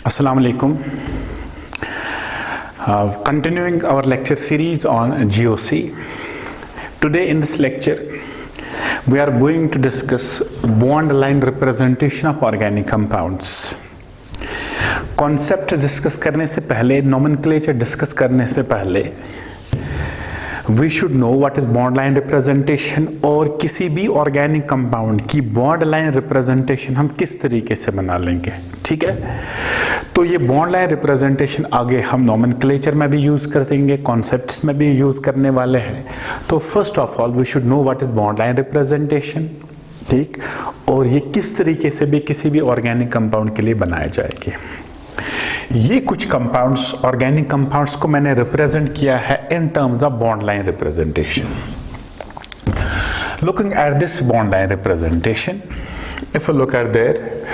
Assalamu alaikum. Continuing our lecture series on GOC. Today in this lecture, we are going to discuss bond line representation of organic compounds. Concept discuss करने से पहले, nomenclature discuss करने से पहले, we should know what is bond line representation और किसी भी organic compound की bond line representation हम किस तरीके से बना लेंगे, ठीक है। तो ये bond line representation आगे हम nomenclature में भी यूज कर देंगे, concepts में भी यूज करने वाले हैं। तो first of all we should know what is bond line representation, ठीक, और ये किस तरीके से भी किसी भी organic compound के लिए बनाए जाएंगे। ये कुछ कंपाउंड्स, ऑर्गेनिक कंपाउंड्स को मैंने रिप्रेजेंट किया है in terms of bond line representation. Looking at this bond line representation, if you look at there,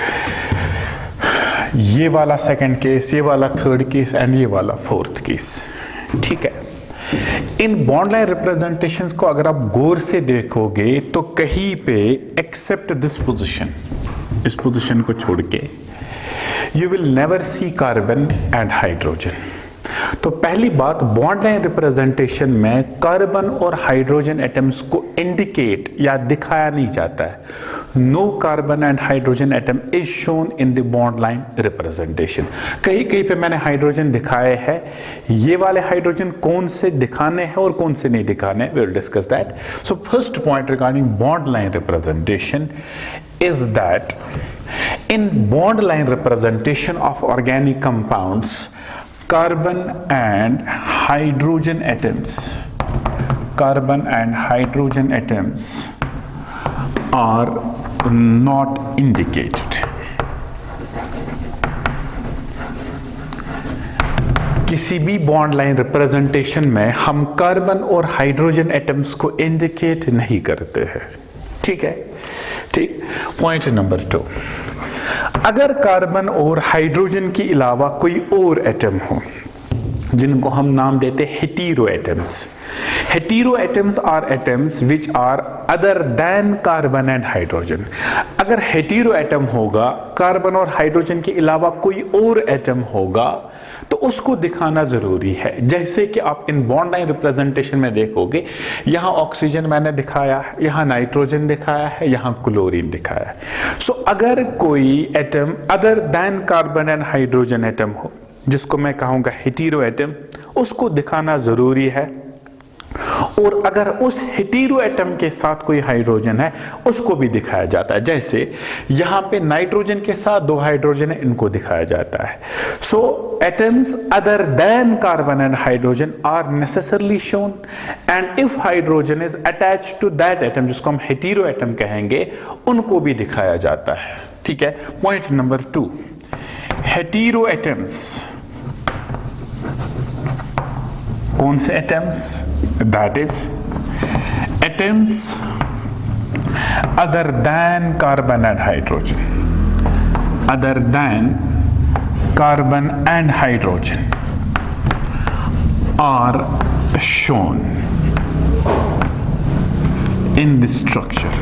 ये वाला सेकंड केस, ये वाला थर्ड केस एंड ये वाला फोर्थ केस, ठीक है। इन बॉन्ड लाइन रिप्रेजेंटेशंस को अगर आप गौर से देखोगे तो कहीं पे एक्सेप्ट दिस पोजीशन, इस पोजीशन को छोड़ के You will never see carbon and hydrogen. तो पहली बात, बॉन्ड लाइन रिप्रेजेंटेशन में कार्बन और हाइड्रोजन एटम्स को इंडिकेट या दिखाया नहीं जाता है। No carbon and hydrogen atom is shown in the bond line representation. कहीं कहीं पे मैंने हाइड्रोजन दिखाए हैं, ये वाले हाइड्रोजन कौन से दिखाने हैं और कौन से नहीं दिखाने, we will discuss that. So first point regarding bond line representation is that in bond line representation of organic compounds, carbon and hydrogen atoms are not indicated. किसी भी बॉन्ड लाइन रिप्रेजेंटेशन में हम कार्बन और hydrogen atoms को indicate नहीं करते हैं, ठीक है, ठीक। पॉइंट नंबर 2, अगर कार्बन और हाइड्रोजन के अलावा कोई और एटम हो जिनको हम नाम देते हैं hetero atoms. Hetero atoms are atoms which are other than carbon and hydrogen. अगर हेटेरो एटम होगा, कार्बन और हाइड्रोजन के अलावा कोई और एटम होगा, तो उसको दिखाना जरूरी है। जैसे कि आप इन बॉन्ड लाइन रिप्रेजेंटेशन में देखोगे, यहां ऑक्सीजन मैंने दिखाया है, यहां नाइट्रोजन दिखाया है, यहां क्लोरीन दिखाया है। सो अगर कोई atom other than carbon and hydrogen atom हो, जिसको मैं कहूंगा हेटेरो एटम, उसको दिखाना जरूरी है। और अगर उस हेटेरो एटम के साथ कोई हाइड्रोजन है, उसको भी दिखाया जाता है। जैसे यहां पे नाइट्रोजन के साथ 2 हाइड्रोजन है, इनको दिखाया जाता है। So atoms other than carbon and hydrogen are necessarily shown, and if hydrogen is attached to that atom, जिसको हम हेटेरो एटम कहेंगे, उनको भी दिखाया जाता है, ठीक है। पॉइंट नंबर 2, हेटेरो एटम्स, कौन से atoms? That is atoms other than carbon and hydrogen, other than carbon and hydrogen are shown in this structure.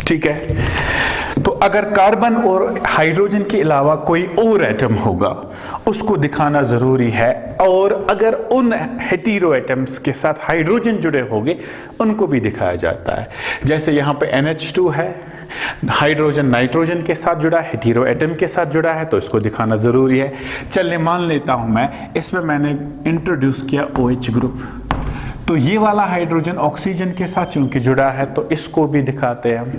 ठीक है। तो अगर कार्बन और हाइड्रोजन के अलावा कोई और एटम होगा, उसको दिखाना जरूरी है। और अगर उन हेटेरो एटम्स के साथ हाइड्रोजन जुड़े होंगे, उनको भी दिखाया जाता है। जैसे यहाँ पे NH2 है, हाइड्रोजन नाइट्रोजन के साथ जुड़ा है, हेटेरो एटम के साथ जुड़ा है, तो इसको दिखाना जरूरी है। चलिए मान लेता हूं मैं, इसमें मैंने इंट्रोड्यूस किया OH ग्रुप, तो ये वाला हाइड्रोजन ऑक्सीजन के साथ चूंकि जुड़ा है, तो इसको भी दिखाते हैं हम,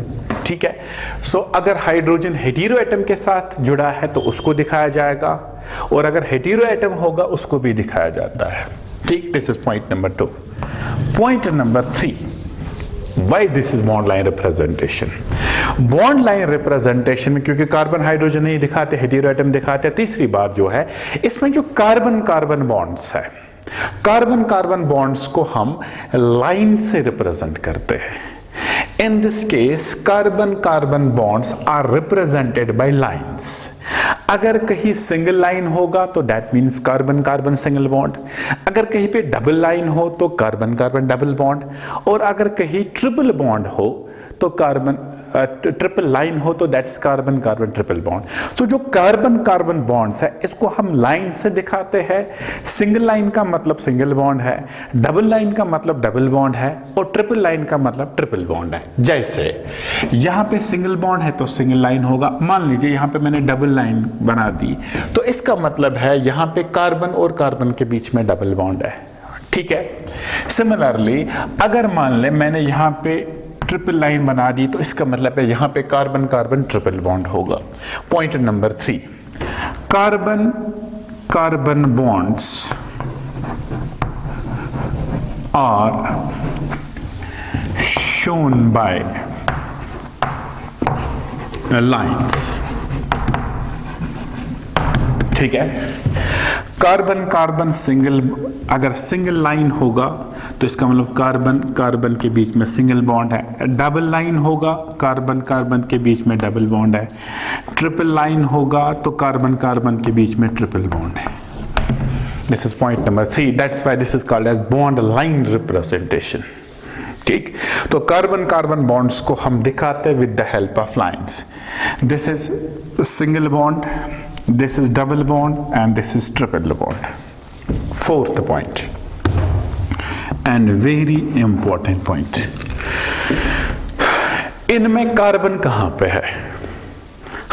ठीक है। सो अगर हाइड्रोजन हेटेरो एटम के साथ जुड़ा है तो उसको दिखाया जाएगा, और अगर हेटेरो एटम होगा उसको भी दिखाया जाता है, ठीक। This is point number 2। Point number 3, why this is bond line representation. Bond line representation में क्योंकि कार्बन हाइड्रोजन नहीं दिखाते, हेटेरो एटम दिखाते। तीसरी बात जो है, इसमें जो कार्बन कार्बन बॉन्ड्स है, कार्बन कार्बन बॉन्ड्स को हम लाइन से रिप्रेजेंट करते हैं। In this case, carbon-carbon bonds are represented by lines. अगर कहीं सिंगल लाइन होगा तो that means carbon-carbon single bond. अगर कहीं पे डबल लाइन हो तो carbon-carbon double bond. और अगर कहीं ट्रिपल बॉन्ड हो तो कार्बन ट्रिपल लाइन हो तो that's carbon carbon triple bond. So जो कार्बन कार्बन बॉन्ड्स है इसको हम लाइन से दिखाते हैं। सिंगल लाइन का मतलब सिंगल बॉन्ड है, डबल लाइन का मतलब डबल बॉन्ड है, और ट्रिपल लाइन का मतलब ट्रिपल बॉन्ड है। जैसे यहां पे सिंगल बॉन्ड है तो सिंगल लाइन होगा। मान लीजिए यहां पे मैंने डबल लाइन बना दी तो इसका मतलब है यहां पे कार्बन और कार्बन के बीच में डबल बॉन्ड है। ठीक है। सिमिलरली अगर मान ले मैंने यहां पे ट्रिपल लाइन बना दी तो इसका मतलब है यहां पे कार्बन कार्बन ट्रिपल बॉन्ड होगा। Point number 3, carbon carbon bonds are shown by lines। ठीक है। कार्बन कार्बन सिंगल, अगर सिंगल लाइन होगा तो इसका मतलब कार्बन कार्बन के बीच में सिंगल बॉन्ड है। डबल लाइन होगा कार्बन कार्बन के बीच में डबल बॉन्ड है। ट्रिपल लाइन होगा तो कार्बन कार्बन के बीच में ट्रिपल बॉन्ड है। This is point number 3। That's why this is called as bond line representation. ठीक। तो कार्बन कार्बन बॉन्ड्स को हम दिखाते हैं with the help of lines. This is single bond, this is double bond and this is triple bond. Fourth point and very important point, इनमें carbon कहां पे है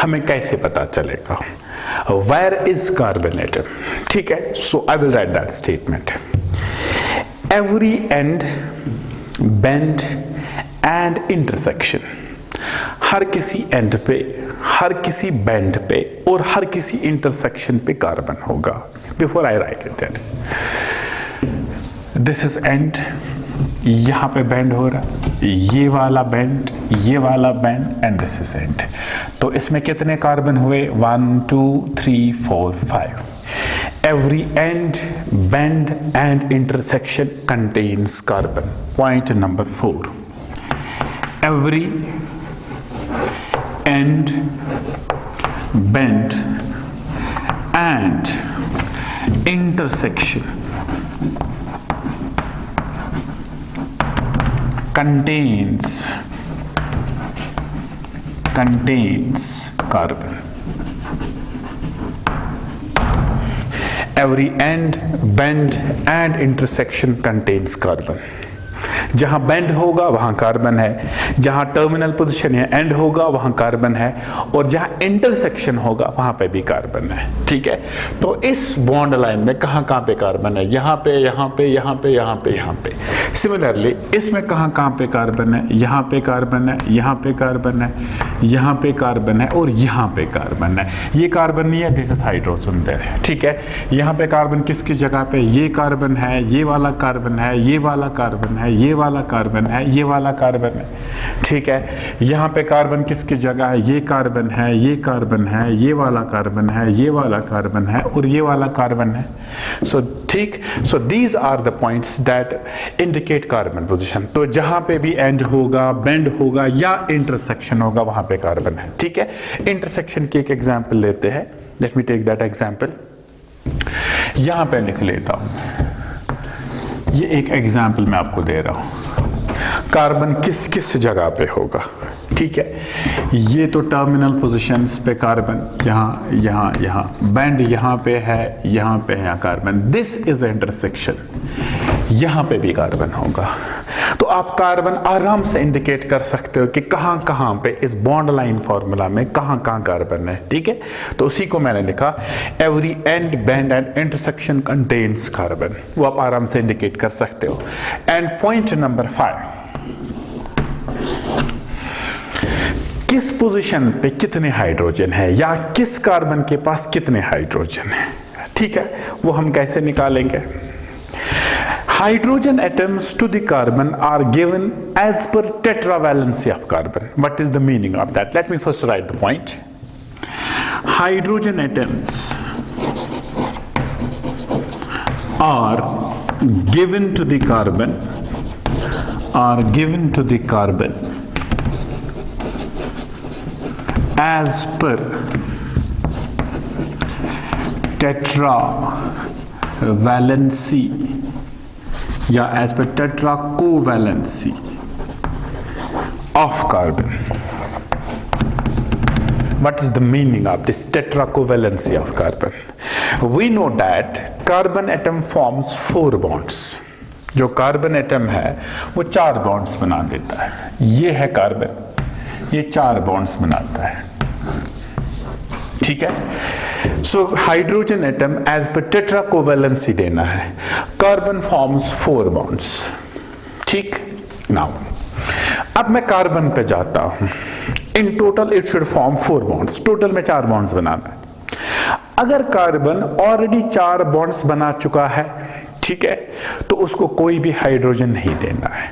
हमें कैसे पता चलेगा? Where is carbon atom? ठीक है। So I will write that statement. Every end, bend and intersection, हर किसी एंड पे, हर किसी बेंड पे और हर किसी इंटरसेक्शन पे कार्बन होगा। Before I write it then, this is end, यहां पे बेंड हो रहा, ये वाला बेंड, ये वाला bend and this is and. तो इसमें कितने कार्बन हुए? 1 2 3 4 5। Every end, bend and intersection contains carbon. Point number 4. Every end, bend and intersection contains carbon. Every end, bend and intersection contains carbon. जहां बेंड होगा वहां carbon है, जहां terminal position या एंड होगा वहां कार्बन है, और जहां इंटरसेक्शन होगा वहां पे भी कार्बन है। ठीक है। तो इस बॉन्ड लाइन में कहां कहां पे कार्बन है? यहां पे, यहां पे, यहां पे, यहां पे, यहां पे। सिमिलरली इसमें कहां कहां पे कार्बन है? यहां पे कार्बन है, यहां पे कार्बन है, यहां पे कार्बन है और यहां पे कार्बन है। ये कार्बन नहीं है, दिस इज हाइड्रोजन देयर है। ठीक है। यहां पे कार्बन किसकी जगह पे? ये कार्बन है, ये वाला कार्बन है, ये वाला कार्बन है, ये वाला कार्बन है, ये वाला कार्बन है। ठीक है। यहां पे कार्बन किसकी जगह है? ये कार्बन है, ये कार्बन है, ये वाला कार्बन है, ये वाला कार्बन है और ये वाला कार्बन है। सो ठीक। So these are the points that indicate carbon position. तो जहां पे भी एंड होगा, बेंड होगा या इंटरसेक्शन होगा वहां पे कार्बन है। ठीक है। इंटरसेक्शन की एक एग्जांपल लेते हैं। Let me take that example. यहां पे लिख लेता हूं, ये एक एग्जाम्पल मैं आपको दे रहा हूं। कार्बन किस किस जगह पे होगा? ठीक है। ये तो टर्मिनल पोजीशंस पे कार्बन यहां यहां यहां, बेंड यहां पे है, यहां पे है कार्बन। दिस इज इंटरसेक्शन, यहां पे भी कार्बन होगा। तो आप कार्बन आराम से इंडिकेट कर सकते हो कि कहां कहां पे इस बॉन्ड लाइन फॉर्मूला में कहां कहां कार्बन है। ठीक है। तो उसी को मैंने लिखा, every end, bend and intersection contains carbon. वो आप आराम से इंडिकेट कर सकते हो। एंड पॉइंट नंबर 5, किस पोजीशन पे कितने हाइड्रोजन है या किस कार्बन के पास कितने हाइड्रोजन है? ठीक है। वो हम कैसे निकालेंगे? Hydrogen atoms to the carbon are given as per tetravalency of carbon. What is the meaning of that? Let me first write the point. Hydrogen atoms are given to the carbon, as per tetravalency या as per tetracovalency of carbon. what is the meaning of this tetracovalency of carbon? We know that carbon atom forms 4 bonds. जो carbon atom है वो 4 bonds बना देता है। ये है carbon, ये 4 बॉन्ड्स बनाता है, ठीक है। So hydrogen atom as per टेट्राकोवेलेंसी देना है, कार्बन फॉर्म्स 4 बॉन्ड्स, ठीक। नाउ अब मैं कार्बन पे जाता हूं, in total it should form 4 bonds, total में 4 बॉन्ड्स बनाना है। अगर कार्बन ऑलरेडी 4 बॉन्ड्स बना चुका है, ठीक है, तो उसको कोई भी हाइड्रोजन नहीं देना है,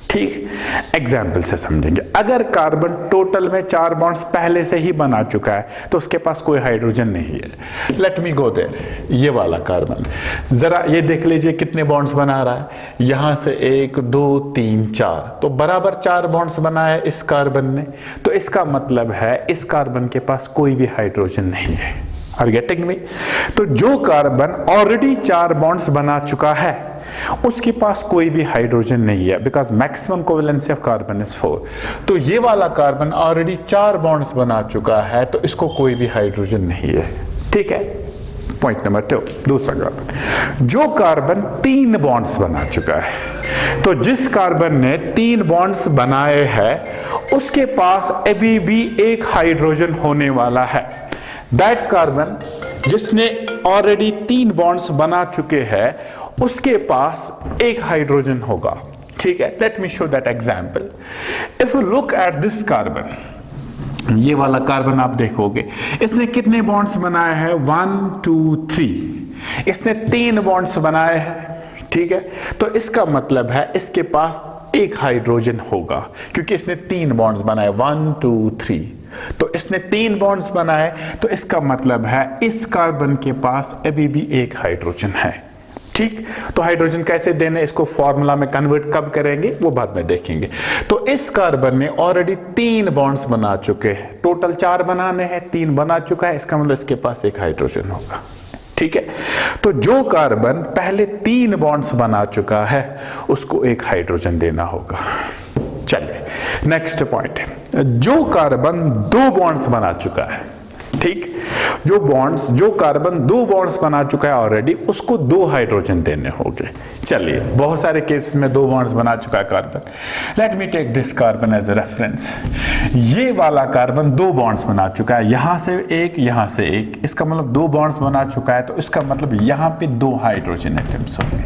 ठीक। एग्जाम्पल से समझेंगे, अगर कार्बन टोटल में 4 बॉन्ड्स पहले से ही बना चुका है तो उसके पास कोई हाइड्रोजन नहीं है। लेट मी गो देयर, ये वाला कार्बन, जरा ये देख लीजिए कितने बॉन्ड्स बना रहा है, यहां से 1 2 3 4, तो बराबर 4 बॉन्ड्स बनाया है इस कार्बन ने, तो इसका मतलब है इस कार्बन के पास कोई भी हाइड्रोजन नहीं है। Are getting me? तो जो कार्बन ऑलरेडी 4 बॉन्ड्स बना चुका है उसके पास कोई भी हाइड्रोजन नहीं है, because maximum covalency of carbon is 4। तो ये वाला कार्बन ऑलरेडी 4 बॉन्ड्स बना चुका है तो इसको कोई भी हाइड्रोजन नहीं है, ठीक है। पॉइंट नंबर 2, दूसरा कार्बन, जो कार्बन 3 बॉन्ड्स बना चुका है, तो जिस कार्बन ने 3 बॉन्ड्स बनाए हैं उसके पास अभी भी एक हाइड्रोजन होने वाला है। दैट कार्बन जिसने ऑलरेडी 3 बॉन्ड्स बना चुके हैं उसके पास एक हाइड्रोजन होगा, ठीक है। Let me show that example. If you look at this carbon, ये वाला कार्बन आप देखोगे इसने कितने बॉन्ड्स बनाए हैं, 1 2 3, इसने 3 बॉन्ड्स बनाए हैं, ठीक है। तो इसका मतलब है इसके पास एक हाइड्रोजन होगा क्योंकि इसने 3 बॉन्ड्स बनाए, 1 2 3, तो इसने 3 बॉन्ड्स बनाए, तो इसका मतलब है इस कार्बन के पास अभी भी एक हाइड्रोजन है, ठीक। तो हाइड्रोजन कैसे देने, इसको फॉर्मूला में कन्वर्ट कब करेंगे वो बाद में देखेंगे। तो इस कार्बन ने ऑलरेडी 3 बॉन्ड्स बना चुके हैं, टोटल 4 बनाने हैं, 3 बना चुका है, इसका मतलब इसके पास एक हाइड्रोजन होगा, ठीक है। तो जो कार्बन पहले 3 बॉन्ड्स बना चुका है उसको एक हाइड्रोजन देना होगा। चलिए नेक्स्ट पॉइंट, जो कार्बन 2 बॉन्ड्स बना चुका है, ठीक, जो कार्बन 2 बॉन्ड्स बना चुका है ऑलरेडी, उसको 2 हाइड्रोजन देने होंगे। चलिए बहुत सारे केसेस में 2 बॉन्ड्स बना चुका है carbon. Let me take this carbon as a reference. ये वाला कार्बन 2 बॉन्ड्स बना चुका है, यहां से एक, यहां से एक, इसका मतलब 2 बॉन्ड्स बना चुका है, तो इसका मतलब यहां पे 2 हाइड्रोजन एटम्स होंगे,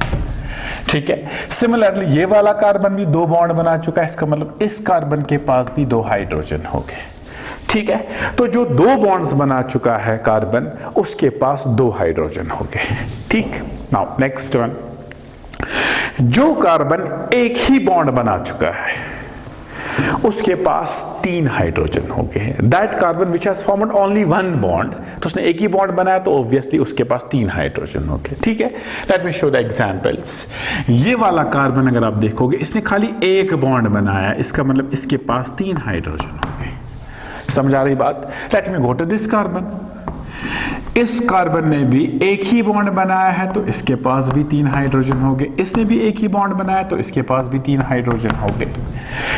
ठीक है। सिमिलरली ये वाला कार्बन भी 2 बॉन्ड बना चुका है, इसका मतलब इस कार्बन के पास भी 2 हाइड्रोजन होंगे, ठीक है। तो जो 2 बॉन्ड्स बना चुका है कार्बन उसके पास 2 हाइड्रोजन होंगे, ठीक। नाउ नेक्स्ट वन, जो कार्बन एक ही बॉन्ड बना चुका है उसके पास 3 हाइड्रोजन होंगे। That carbon which has formed only 1 bond, तो उसने एक ही बॉन्ड बनाया तो ऑब्वियसली उसके पास 3 हाइड्रोजन होंगे, ठीक है। Let me show the examples. ये वाला कार्बन अगर आप देखोगे इसने खाली एक बॉन्ड बनाया, इसका मतलब इसके पास 3 हाइड्रोजन होंगे। समझ आ रही बात? Let me go to this carbon. इस कार्बन ने भी एक ही बॉन्ड बनाया है तो इसके पास भी 3 हाइड्रोजन होंगे, इसने भी एक ही बॉन्ड बनाया तो इसके पास भी 3 हाइड्रोजन होंगे,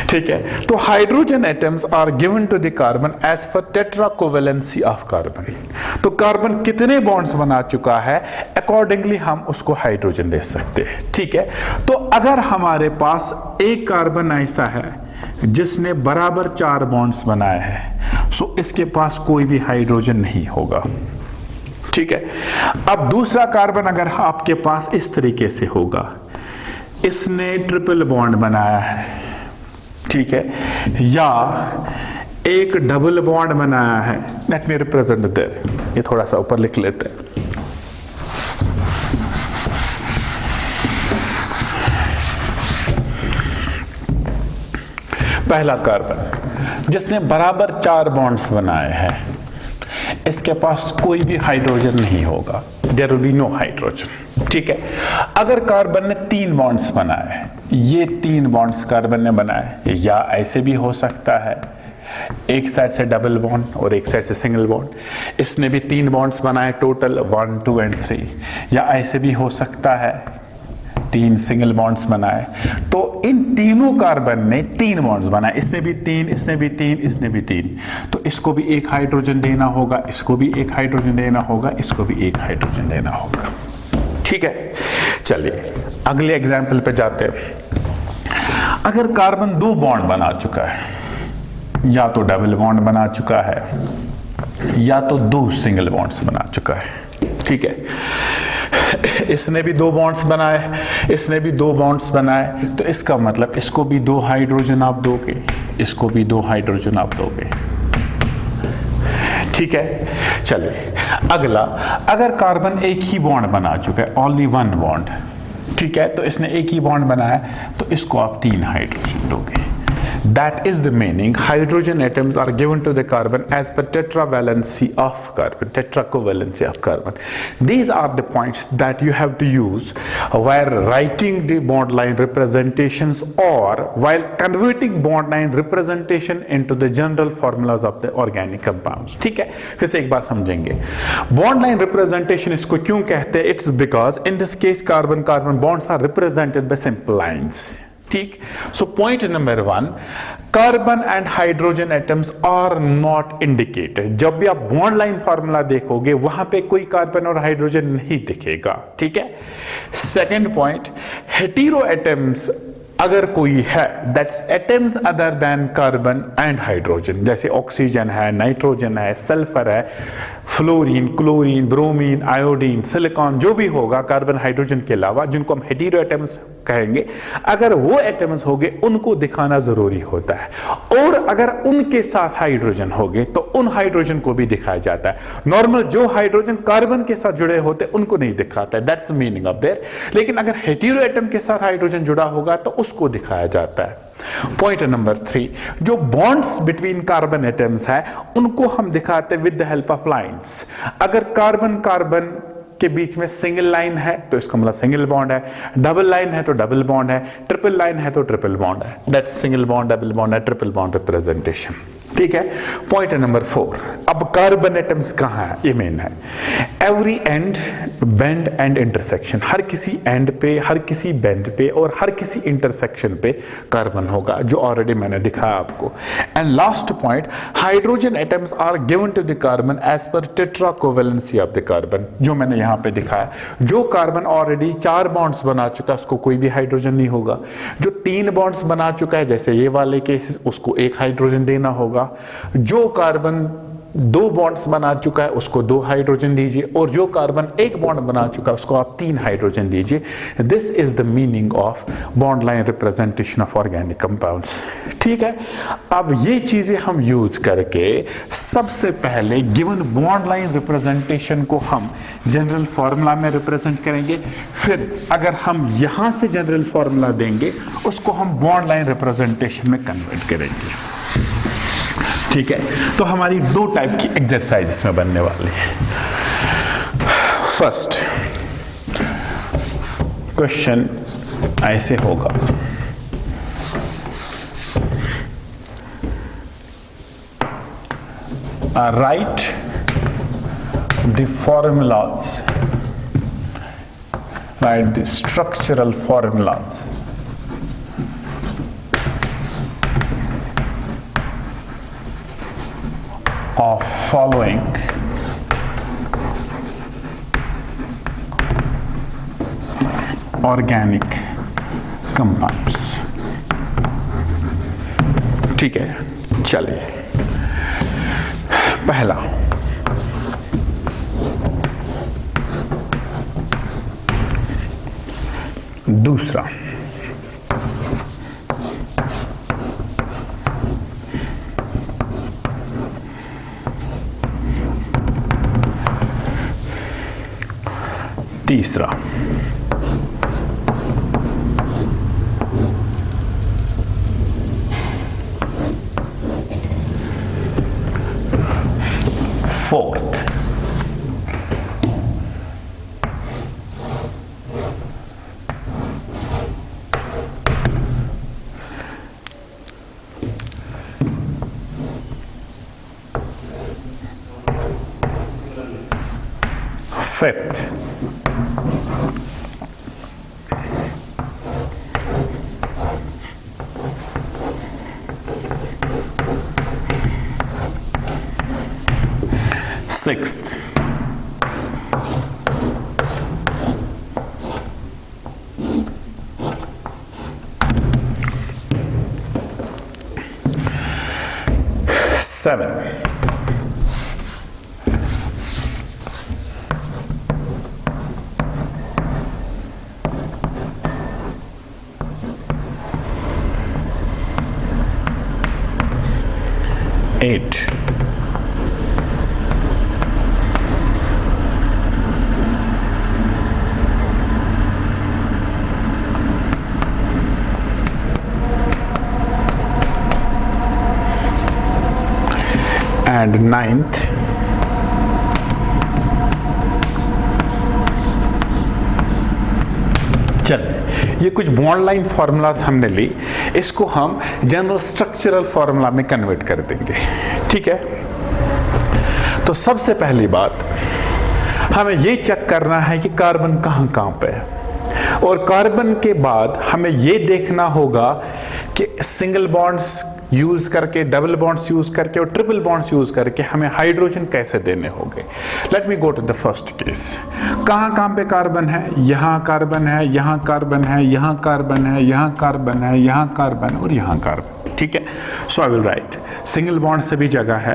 ठीक है। तो hydrogen atoms are given to the carbon as per tetracovalency of carbon. तो कार्बन कितने बॉन्ड्स बना चुका है अकॉर्डिंगली हम उसको हाइड्रोजन दे सकते हैं, ठीक है। तो अगर हमारे पास एक कार्बन ऐसा है जिसने बराबर 4 बॉन्ड्स बनाए हैं, सो इसके पास कोई भी हाइड्रोजन नहीं होगा, ठीक है। अब दूसरा कार्बन अगर आपके पास इस तरीके से होगा, इसने ट्रिपल बॉन्ड बनाया है, ठीक है, या एक डबल बॉन्ड बनाया है। लेट मी रिप्रेजेंट देयर, ये थोड़ा सा ऊपर लिख लेते हैं। पहला कार्बन जिसने बराबर 4 बॉन्ड्स बनाए हैं, इसके पास कोई भी हाइड्रोजन नहीं होगा, there will be no hydrogen, ठीक है। अगर कार्बन ने 3 बॉन्ड्स बनाए, ये 3 बॉन्ड्स कार्बन ने बनाए, या ऐसे भी हो सकता है एक साइड से डबल बॉन्ड और एक साइड से सिंगल बॉन्ड, इसने भी 3 बॉन्ड्स बनाए टोटल 1 2 एंड 3, या ऐसे भी हो सकता है 3 सिंगल बॉन्ड्स बनाए, तो इन तीनों कार्बन ने 3 बॉन्ड्स बनाए, इसने भी 3, इसने भी 3, इसने भी 3, तो इसको भी एक हाइड्रोजन देना होगा, इसको भी एक हाइड्रोजन देना होगा, इसको भी एक हाइड्रोजन देना होगा। ठीक है, चलिए अगले एग्जाम्पल पे जाते हैं। अगर कार्बन 2 बॉन्ड बना चुका है, या तो डबल बॉन्ड बना चुका है या तो 2 सिंगल बॉन्ड्स बना चुका है, ठीक है, इसने भी 2 बॉन्ड्स बनाए, इसने भी 2 बॉन्ड्स बनाए, तो इसका मतलब इसको भी 2 हाइड्रोजन आप दोगे, इसको भी 2 हाइड्रोजन आप दोगे। ठीक है, चलिए अगला, अगर कार्बन एक ही बॉन्ड बना चुका है, ओनली 1 बॉन्ड, ठीक है, तो इसने एक ही बॉन्ड बनाया, तो इसको आप 3 हाइड्रोजन दोगे। That is the meaning hydrogen atoms are given to the carbon as per tetravalency of carbon, tetracovalency of carbon. These are the points that you have to use while writing the bond line representations or while converting bond line representation into the general formulas of the organic compounds. ठीक है, फिर से एक बार समझेंगे। Bond line representation इसको क्यों कहते हैं? It's because in this case carbon-carbon bonds are represented by simple lines. ठीक, so point number 1, carbon and hydrogen atoms are not indicated. जब भी आप बॉन्ड लाइन फार्मूला देखोगे वहां पे कोई कार्बन और हाइड्रोजन नहीं दिखेगा। ठीक है, सेकंड पॉइंट, हेटेरो एटम्स अगर कोई है, that's atoms other than carbon and hydrogen, जैसे ऑक्सीजन है, नाइट्रोजन है, सल्फर है, fluorine, chlorine, bromine, iodine, silicon, जो भी होगा कार्बन हाइड्रोजन के अलावा, जिनको हम हेटेरो एटम्स कहेंगे, अगर वो एटम्स होंगे उनको दिखाना जरूरी होता है, और अगर उनके साथ हाइड्रोजन होंगे तो उन हाइड्रोजन को भी दिखाया जाता है। नॉर्मल जो हाइड्रोजन कार्बन के साथ जुड़े होते हैं उनको नहीं दिखाता है, that's the meaning of their. लेकिन अगर हेटेरो एटम के साथ हाइड्रोजन जुड़ा होगा तो उसको दिखाया जाता है। पॉइंट नंबर 3, जो बॉन्ड्स बिटवीन कार्बन एटम्स है उनको हम दिखाते हैं with the help of lines. अगर कार्बन कार्बन के बीच में सिंगल लाइन है तो इसका मतलब सिंगल बॉन्ड है, डबल लाइन है तो डबल बॉन्ड है, ट्रिपल लाइन है तो ट्रिपल बॉन्ड है, that's single bond, double bond है, ट्रिपल बॉन्ड रिप्रेजेंटेशन। ठीक है, पॉइंट नंबर 4, अब कार्बन एटम्स कहां है, ये मेन है। Every end, bend and intersection, हर किसी एंड पे, हर किसी बेंड पे और हर किसी इंटरसेक्शन पे कार्बन होगा, जो ऑलरेडी मैंने दिखाया आपको। And last point, hydrogen atoms are given to the carbon as per tetracovalency of the carbon, जो मैंने यहां पे दिखाया। जो कार्बन ऑलरेडी 4 बॉन्ड्स बना चुका है उसको कोई भी हाइड्रोजन नहीं होगा, जो 3 बॉन्ड्स बना चुका है जैसे ये वाले केसेस उसको 1 हाइड्रोजन देना होगा, जो कार्बन 2 बॉन्ड्स बना चुका है उसको 2 हाइड्रोजन दीजिए, और जो कार्बन 1 बॉन्ड बना चुका है उसको आप 3 हाइड्रोजन दीजिए। This is the meaning of bond line representation of organic compounds. ठीक है, अब ये चीजें हम यूज करके सबसे पहले गिवन बॉन्ड लाइन रिप्रेजेंटेशन को हम जनरल फॉर्मूला में रिप्रेजेंट करेंगे, फिर अगर हम यहां से जनरल फॉर्मूला देंगे उसको हम बॉन्ड लाइन रिप्रेजेंटेशन में कन्वर्ट करेंगे। ठीक है, तो हमारी 2 टाइप की एक्सरसाइज इसमें बनने वाली है। फर्स्ट क्वेश्चन ऐसे होगा, right the formulas, right the structural formulas of following organic compounds। ठीक है, चलिए पहला, दूसरा, तीसरा, fourth, fifth, Sixth, seven, eight, and ninth, चलिए ये कुछ बॉन्ड लाइन फॉर्मूलाज हमने ली, इसको हम जनरल स्ट्रक्चरल फॉर्मूला में कन्वर्ट कर देंगे। ठीक है, तो सबसे पहली बात हमें ये चेक करना है कि कार्बन कहाँ कहाँ पे है, और कार्बन के बाद हमें ये देखना होगा कि सिंगल बॉन्ड्स यूज करके, डबल बॉन्ड्स यूज करके और ट्रिपल बॉन्ड्स यूज करके हमें हाइड्रोजन कैसे देने होंगे। Let me go to the first case. कहाँ कहाँ पे कार्बन है? यहाँ कार्बन है, यहाँ कार्बन है, यहाँ कार्बन है, यहाँ कार्बन है, यहाँ कार्बन और यहाँ कार्बन। ठीक है, so I will write single bond सभी जगह है।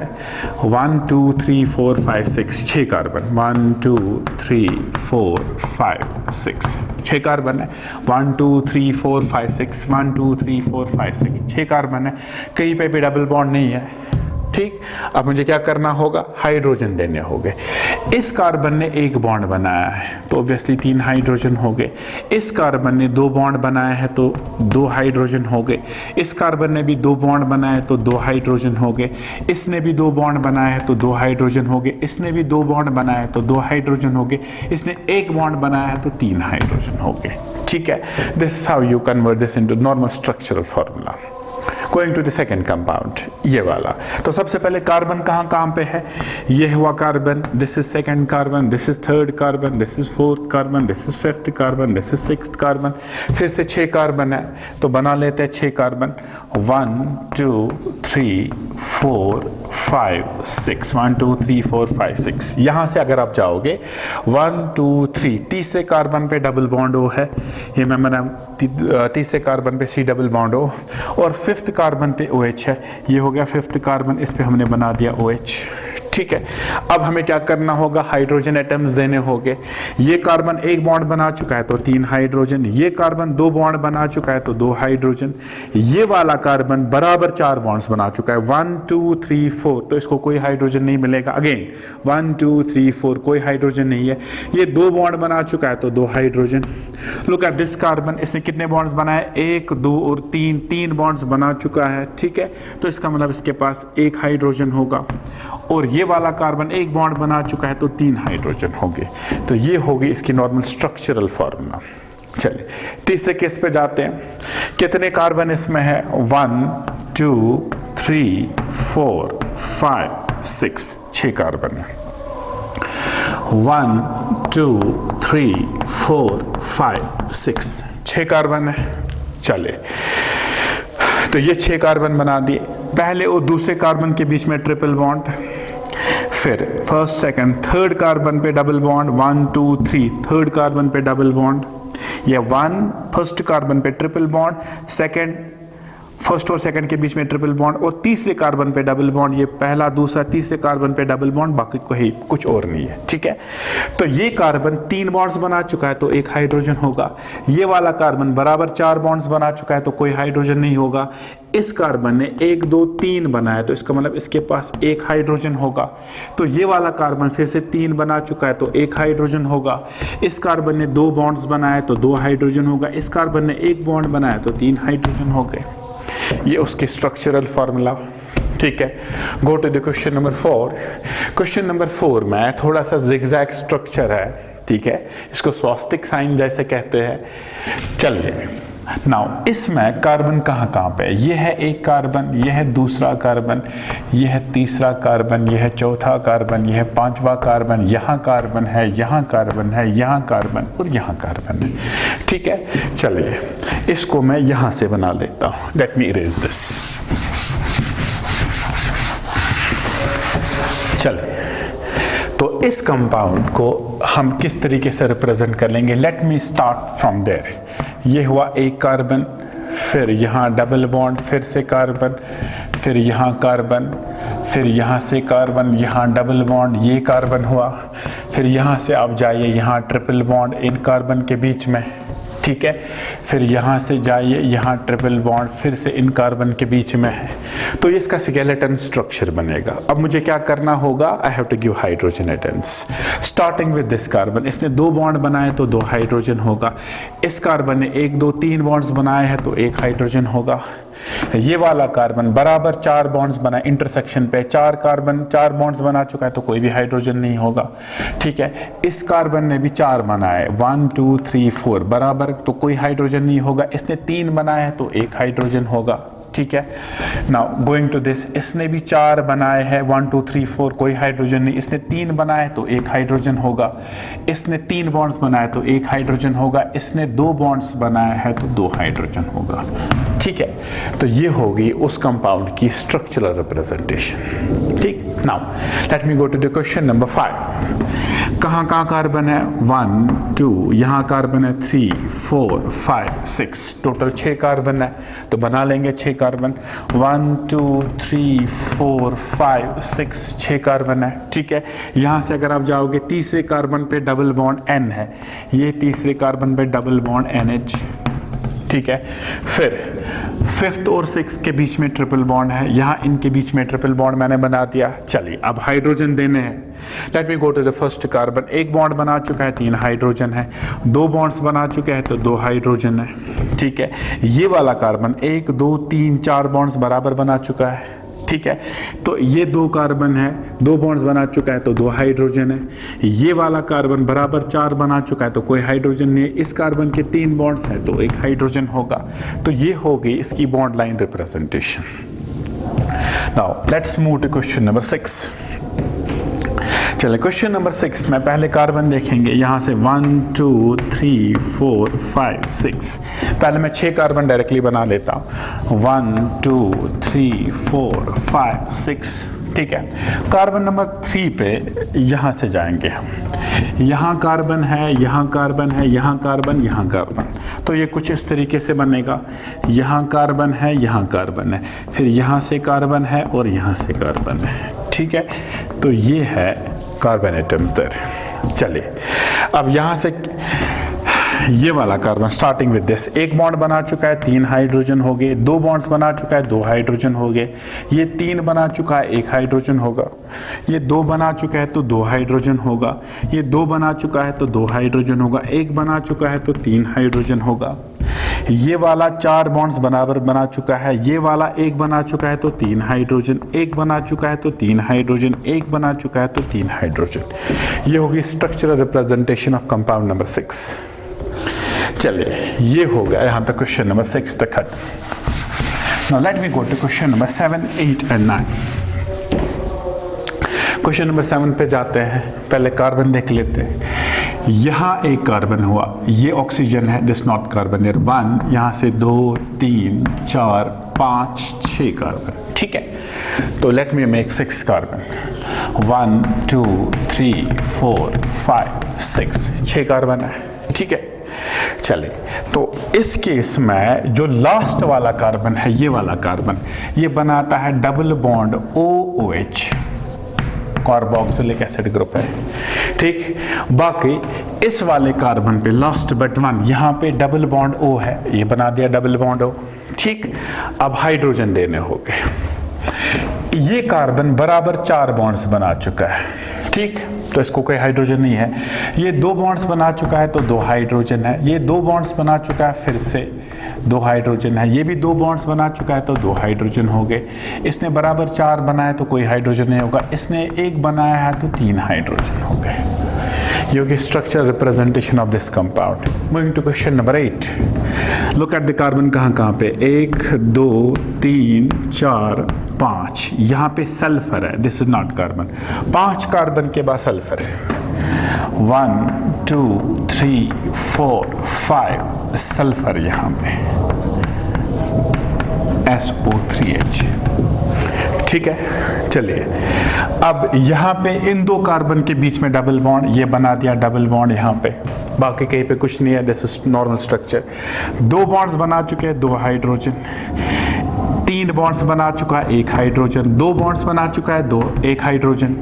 1 2 3 4 5 6 6 कार्बन, 1 2 3 4 5 6 6 कार्बन है। 1 2 3 4 5 6 1 2 3 4 5 6 6 कार्बन है। कहीं पे भी डबल बॉन्ड नहीं है। ठीक, अब मुझे क्या करना होगा? हाइड्रोजन देने होंगे। इस कार्बन ने एक बॉन्ड बनाया है तो ऑब्वियसली 3 हाइड्रोजन हो गए। इस कार्बन ने 2 बॉन्ड बनाया है तो 2 हाइड्रोजन हो गए। इस कार्बन ने भी 2 बॉन्ड बनाया है तो 2 हाइड्रोजन हो गए। इसने भी 2 बॉन्ड बनाया है तो 2 हाइड्रोजन हो गए। इसने भी 2 बॉन्ड बनाया है तो 2 हाइड्रोजन हो गए। इसने 1 बॉन्ड बनाया है तो 3 हाइड्रोजन हो गए। ठीक है, this is how you convert this into normal structural formula. Going to the second compound, ये वाला। तो सबसे पहले कार्बन कहाँ कहाँ पे है? ये हुआ carbon, this is second carbon, this is third carbon, this is fourth carbon, this is fifth carbon, this is sixth carbon. फिर से 6 कार्बन है तो बना लेते हैं 6 कार्बन। 1 2 3 4 5 6 1 2 3 4 5 6। यहाँ से अगर आप जाओगे 1 2 3, तीसरे कार्बन पे डबल बॉन्ड O है, ये मैं मना तीसरे कार्बन पे C डबल बॉन्ड O, और फिफ्थ कार्बन पे OH है, ये हो गया फिफ्थ कार्बन, इस पे हमने बना दिया OH। ठीक है, अब हमें क्या करना होगा? हाइड्रोजन एटम्स देने होंगे। ये कार्बन 1 बॉन्ड बना चुका है तो 3 हाइड्रोजन, ये कार्बन 2 बॉन्ड बना चुका है तो 2 हाइड्रोजन, ये वाला कार्बन बराबर 4 बॉन्ड्स बना चुका है, 1 2 3 4, तो इसको कोई हाइड्रोजन नहीं मिलेगा। अगेन 1 2 3 4, कोई हाइड्रोजन नहीं है। ये 2 बॉन्ड बना चुका है तो 2 hydrogen. Look at this carbon, इसने कितने बॉन्ड्स बनाए? 1 2 और 3 बॉन्ड्स बना चुका है। ठीक है, तो इसका मतलब इसके पास 1 हाइड्रोजन होगा। और ये वाला कार्बन 1 बॉन्ड बना चुका है तो 3 हाइड्रोजन होंगे। तो ये होगी इसकी नॉर्मल स्ट्रक्चरल फॉर्मूला। चलिए तीसरे केस पे जाते हैं। कितने कार्बन इसमें है? 1 2 3 4 5 6, 6 कार्बन है। 1 2 3 4 5 6, 6 कार्बन है। चलिए तो ये 6 कार्बन बना दिए। पहले और दूसरे कार्बन के बीच में ट्रिपल बॉन्ड, फिर फर्स्ट सेकंड थर्ड कार्बन पे डबल बॉन्ड, 1 2 3, थर्ड कार्बन पे डबल बॉन्ड, या 1 फर्स्ट कार्बन पे ट्रिपल बॉन्ड, सेकंड फर्स्ट और सेकंड के बीच में ट्रिपल बॉन्ड, और तीसरे कार्बन पे डबल बॉन्ड। ये पहला दूसरा तीसरे कार्बन पे डबल बॉन्ड, बाकी कोई कुछ और नहीं है। ठीक है, तो ये कार्बन 3 बॉन्ड्स बना चुका है तो 1 हाइड्रोजन होगा। ये वाला कार्बन बराबर 4 बॉन्ड्स बना चुका है तो कोई हाइड्रोजन नहीं होगा। इस कार्बन ने 1 2 3 बनाया तो इसका मतलब इसके पास 1 हाइड्रोजन होगा। तो ये वाला कार्बन फिर से 3 बना चुका है तो 1 हाइड्रोजन होगा। इस कार्बन ने 2 बॉन्ड्स बनाए तो 2 हाइड्रोजन होगा। इस कार्बन ने 1 बॉन्ड बनाया तो 3 हाइड्रोजन हो गए। ये उसकी स्ट्रक्चरल फार्मूला। ठीक है, go to the question number 4। Question number 4 में थोड़ा सा जिगजैग स्ट्रक्चर है। ठीक है, इसको स्वास्तिक साइन जैसे कहते हैं। चलिए नाउ इसमें कार्बन कहाँ कहाँ पे है? ये है 1 कार्बन, ये है दूसरा कार्बन, ये है तीसरा कार्बन, ये है चौथा कार्बन, ये है 5वां कार्बन, यहाँ कार्बन है, यहाँ कार्बन है, यहाँ कार्बन और यहाँ कार्बन है। ठीक है, चलिए इसको मैं यहाँ से बना लेता हूँ। Let me erase this. चले, तो इस कंपाउंड को हम किस तरीके से रिप्रेजेंट कर लेंगे? Let me start from there. ये हुआ एक कार्बन, फिर यहाँ डबल बॉन्ड, फिर से कार्बन, फिर यहाँ कार्बन, फिर यहाँ से कार्बन, यहाँ डबल बॉन्ड, ये कार्बन हुआ, फिर यहाँ से आप जाइए यहाँ ट्रिपल बॉन्ड इन कार्बन के बीच में, ठीक है, फिर यहाँ से जाइए यहाँ ट्रिपल बॉन्ड फिर से इन कार्बन के बीच में है, तो इसका स्केलेटन स्ट्रक्चर बनेगा। अब मुझे क्या करना होगा? I have to give hydrogen atoms starting with this carbon. इसने 2 बॉन्ड बनाए तो 2 हाइड्रोजन होगा। इस कार्बन ने 1 2 3 बॉन्ड्स बनाए हैं तो 1 हाइड्रोजन होगा। ये वाला कार्बन बराबर 4 बॉन्ड्स बनाए इंटरसेक्शन पे, 4 कार्बन 4 बॉन्ड्स बना चुका है तो कोई भी हाइड्रोजन नहीं होगा, ठीक है। इस कार्बन ने भी 4 बनाए 1 2 3 4 बराबर, तो कोई हाइड्रोजन नहीं होगा। इसने 3 बनाए हैं तो 1 हाइड्रोजन होगा, ठीक है। नाउ गोइंग टू दिस, इसने भी 4 बनाए हैं 1 2 3 4, कोई हाइड्रोजन नहीं। इसने 3 बनाए तो 1 हाइड्रोजन होगा। इसने 3 बॉन्ड्स बनाए तो 1 हाइड्रोजन होगा। इसने 2 बॉन्ड्स बनाए हैं तो 2 हाइड्रोजन होगा, ठीक है। तो ये होगी उस कंपाउंड की स्ट्रक्चरल रिप्रेजेंटेशन, ठीक। Now let me go to the question number 5। कहाँ कहाँ कार्बन है? 1 2, यहाँ कार्बन है 3 4 5 6, टोटल 6 कार्बन है, तो बना लेंगे 6 कार्बन। 1 2 3 4 5 6, 6 कार्बन है, ठीक है। यहाँ से अगर आप जाओगे तीसरे कार्बन पे डबल बॉन्ड N है, ये तीसरे कार्बन पे डबल बॉन्ड NH, ठीक है। फिर 5th और 6th के बीच में ट्रिपल बॉन्ड है, यहाँ इनके बीच में ट्रिपल बॉन्ड मैंने बना दिया। चलिए अब हाइड्रोजन देने हैं। Let me go to the first carbon. 1 bond बना चुका है, 3 हाइड्रोजन है। 2 बॉन्ड्स बना चुके हैं तो 2 हाइड्रोजन है, ठीक है। ये वाला कार्बन 1 2 3 4 बॉन्ड्स बराबर बना चुका है, ठीक है। तो ये 2 कार्बन है, 2 बॉन्ड्स बना चुका है तो 2 हाइड्रोजन है। ये वाला कार्बन बराबर 4 बना चुका है तो कोई हाइड्रोजन नहीं है। इस कार्बन के 3 बॉन्ड्स हैं तो 1 हाइड्रोजन होगा। तो ये हो गई इसकी bond line representation. Now let's move to question number 6। चलिए क्वेश्चन नंबर 6 में पहले कार्बन देखेंगे। यहाँ से 1 2 3 4 5 6, पहले मैं 6 कार्बन डायरेक्टली बना लेता हूँ। 1 2 3 4 5 6, ठीक है। कार्बन नंबर 3 पे यहाँ से जाएंगे हम। यहाँ कार्बन है, यहाँ कार्बन है, यहाँ कार्बन, यहाँ कार्बन, तो ये कुछ इस तरीके से बनेगा। यहाँ कार्बन है, यहाँ कार्बन है, फिर यहाँ से कार्बन है और यहाँ से कार्बन है, ठीक है। तो ये है कार्बन एटम्स देयर। चलिए अब यहाँ से ये वाला carbon starting with this, 1 bond बना चुका है, 3 हाइड्रोजन हो गए। 2 बॉन्ड्स बना चुका है, 2 हाइड्रोजन हो गए। ये 3 बना चुका है, 1 हाइड्रोजन होगा। ये 2 बना चुका है तो 2 हाइड्रोजन होगा। ये 2 बना चुका है तो 2 हाइड्रोजन होगा। 1 बना चुका है तो 3 हाइड्रोजन होगा। ये वाला 4 बॉन्ड्स बराबर बना चुका है। ये वाला 1 बना चुका है तो 3 हाइड्रोजन, 1 बना चुका है तो 3 हाइड्रोजन, 1 बना चुका है तो 3 हाइड्रोजन। ये होगी structural representation of compound number 6। चलिए ये हो गया यहाँ तक क्वेश्चन नंबर 6 तक खत्म। Now let me go to question number 7 8 and 9। Question number 7 पे जाते हैं। पहले कार्बन देख लेते हैं। यहाँ एक कार्बन हुआ, ये ऑक्सीजन है, दिस नॉट कार्बन। 1, यहाँ से 2 3 4 5 6 कार्बन, ठीक है। तो let me make 6 carbon. 1 2 3 4 5 6, 6 carbon है, ठीक है। चलिए तो इस केस में जो लास्ट वाला कार्बन है, ये वाला कार्बन, ये बनाता है double bond OOH, carboxylic acid group है, ठीक। बाकी इस वाले कार्बन पे लास्ट बट 1, यहाँ पे डबल बॉन्ड O है, ये बना दिया डबल बॉन्ड O, ठीक। अब हाइड्रोजन देने हो गए। ये कार्बन बराबर 4 बॉन्ड्स बना चुका है, ठीक। तो इसको कोई हाइड्रोजन नहीं है। ये 2 बॉन्ड्स बना चुका है तो 2 हाइड्रोजन है। ये 2 बॉन्ड्स बना चुका है, फिर से 2 हाइड्रोजन है। ये भी 2 बॉन्ड्स बना चुका है तो 2 हाइड्रोजन हो गए। इसने बराबर 4 बनाया तो कोई हाइड्रोजन नहीं होगा। इसने 1 बनाया है तो 3 हाइड्रोजन हो गए। ये होगी structure representation of this compound. Moving to question number 8। Look at the carbon कहाँ कहाँ पे, 1 2 3 4 5, यहाँ पे सल्फर है, this is not carbon. 5 carbon के बाद सल्फर है। 1 2 3 4 5 सल्फर यहाँ पे SO3H, ठीक है। चलिए अब यहाँ पे इन दो कार्बन के बीच में डबल बॉन्ड, ये बना दिया डबल बॉन्ड यहाँ पे, बाकी कहीं पे कुछ नहीं है, दिस इज नॉर्मल स्ट्रक्चर। दो बॉन्ड्स बना चुके हैं, दो हाइड्रोजन, तीन बॉन्ड्स बना चुका है, एक हाइड्रोजन, दो बॉन्ड्स बना चुका है, दो हाइड्रोजन,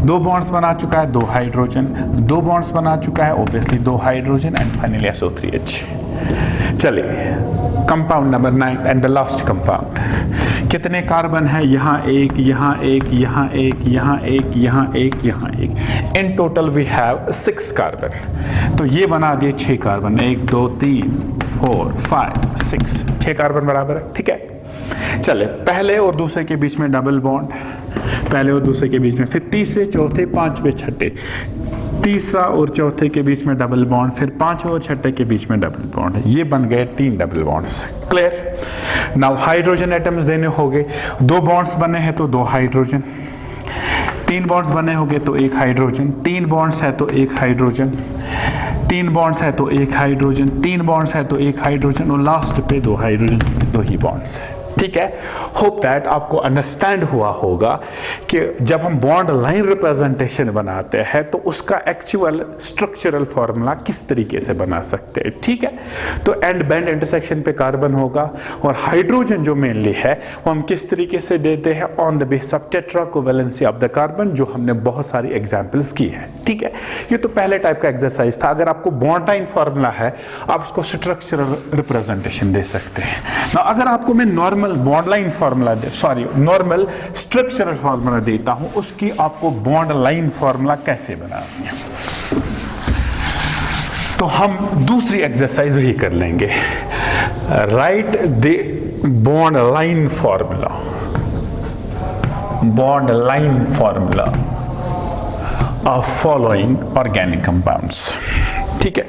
दो बॉन्ड्स बना चुका है, दो हाइड्रोजन, दो बॉन्ड्स बना चुका है ऑब्वियसली दो हाइड्रोजन, एंड फाइनली SO3H। चलिए compound number 9 and the last compound. कितने कार्बन है? यहाँ एक, यहाँ एक, यहाँ एक, यहाँ एक, यहाँ एक, यहाँ एक। In total we have 6 carbon. तो ये बना दिए 6 कार्बन, 1 2 3 4 5 6, 6 कार्बन बराबर है। ठीक है, चले पहले और दूसरे के बीच में डबल बॉन्ड, पहले और दूसरे के बीच में, फिर तीसरे चौथे पांचवे छठे, तीसरा और चौथे के बीच में डबल बॉन्ड, फिर पांचवे और छठे के बीच में डबल बॉन्ड। ये बन गए 3 double bonds. Clear? Now hydrogen atoms देने होंगे, 2 बॉन्ड्स बने हैं तो 2 हाइड्रोजन, 3 बॉन्ड्स बने होंगे तो 1 हाइड्रोजन, 3 बॉन्ड्स है तो 1 हाइड्रोजन, 3 बॉन्ड्स है तो 1 हाइड्रोजन, 3 बॉन्ड्स है तो 1 हाइड्रोजन, और लास्ट पे 2 हाइड्रोजन, 2 ही बॉन्ड्स है। ठीक है, होप दैट आपको अंडरस्टैंड हुआ होगा कि जब हम बॉन्ड लाइन रिप्रेजेंटेशन बनाते हैं तो उसका एक्चुअल स्ट्रक्चरल फॉर्मूला किस तरीके से बना सकते हैं। ठीक है, तो एंड बैंड इंटरसेक्शन पे कार्बन होगा, और हाइड्रोजन जो मेनली है वो हम किस तरीके से देते हैं, on the base of tetra covalency of the carbon, जो हमने बहुत सारी एग्जांपल्स की है। ठीक है, ये तो पहले टाइप का एक्सरसाइज था। अगर आपको बॉन्ड लाइन फॉर्मूला है आप उसको स्ट्रक्चरल रिप्रेजेंटेशन दे सकते हैं ना। अगर आपको मैं normal bond line formula normal structural formula देता हूं, उसकी आपको बॉन्ड लाइन फॉर्मूला कैसे बनानी है, तो हम दूसरी एक्सरसाइज ही कर लेंगे। Right the bond line formula, bond line formula of following organic compounds. ठीक है,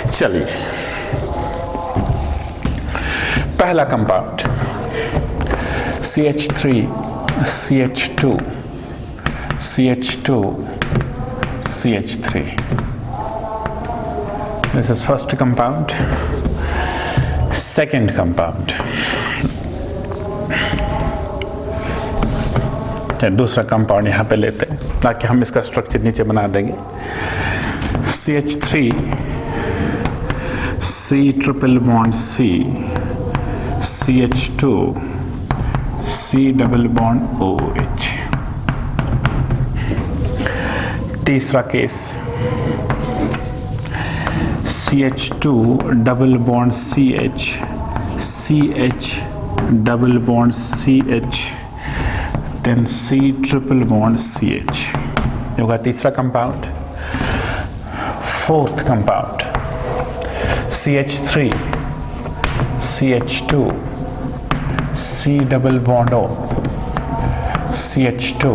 चलिए पहला compound CH3 CH2 CH2 CH3, this is first compound. Second compound, दूसरा कंपाउंड यहां पे लेते हैं ताकि हम इसका स्ट्रक्चर नीचे बना देंगे। CH3 C triple bond C, CH2 C double bond OH। तीसरा case CH2 double bond CH, CH double bond CH, then C triple bond CH। होगा तीसरा compound. Fourth compound CH3 CH2 C double bond O, CH2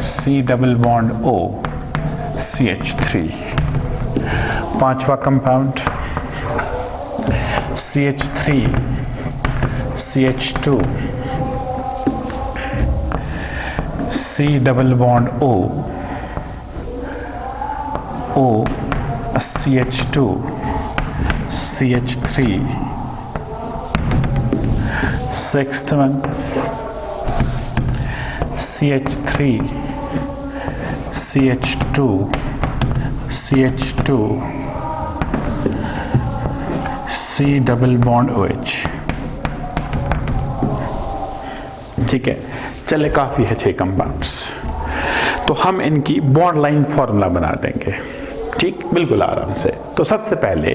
C double bond O, CH3। पांचवा compound CH3 CH2 C double bond O, O CH2 CH3। Sixth one CH3 CH2 CH2 C double bond OH। ठीक है, चले काफी है 6 compounds, तो हम इनकी bond line formula बना देंगे। ठीक, बिल्कुल आराम से। तो सबसे पहले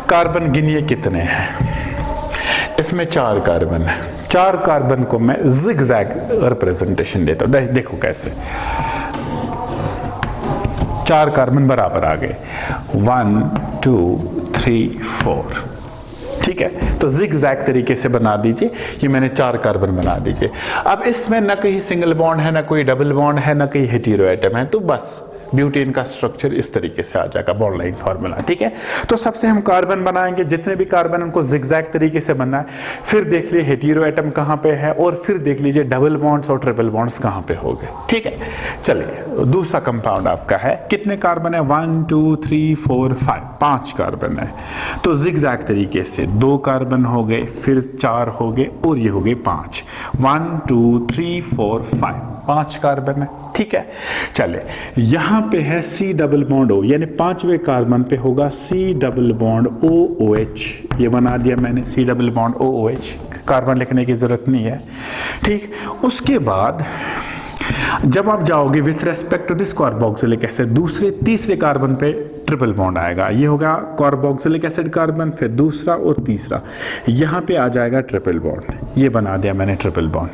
कार्बन गिनिए कितने हैं। इसमें 4 कार्बन है, 4 कार्बन को मैं जिगजैग रिप्रेजेंटेशन देता हूं। देखो कैसे 4 कार्बन बराबर आ गए, 1 2 3 4। ठीक है, तो जिगजैग तरीके से बना दीजिए। ये मैंने 4 कार्बन बना दीजिए। अब इसमें ना कहीं सिंगल बॉन्ड है, ना कोई डबल बॉन्ड है, ना कहीं हेटेरो एटम है, तो बस ब्यूटेन का स्ट्रक्चर इस तरीके से आ जाएगा बॉन्ड लाइन फॉर्मूला। ठीक है, तो सबसे हम कार्बन बनाएंगे, जितने भी कार्बन उनको जिगजैग तरीके से बनना है। फिर देख लीजिए हेटेरो एटम कहां पे है, और फिर देख लीजिए डबल बॉन्ड्स और ट्रिपल बॉन्ड्स कहां पे हो गए। ठीक है, चलिए दूसरा कंपाउंड आपका है, कितने कार्बन है, 1 2 3 4 5, 5 कार्बन है। तो जिगजैग तरीके से 2 कार्बन हो गए, फिर 4 हो गए, और ये हो गए 5। 1 2 3 4 5 5 कार्बन है, ठीक है। चले यहां पे है C डबल बॉन्ड O, यानी 5वें कार्बन पे होगा C डबल बॉन्ड OOH, ये बना दिया मैंने C double bond OOH, carbon लिखने की जरूरत नहीं है, ठीक। उसके बाद जब आप जाओगे with respect to this carboxylic acid, दूसरे तीसरे कार्बन पे ट्रिपल बॉन्ड आएगा, ये होगा कार्बोक्सिलिक एसिड कार्बन, फिर दूसरा और तीसरा, यहां पे आ जाएगा ट्रिपल बॉन्ड, ये बना दिया मैंने ट्रिपल बॉन्ड,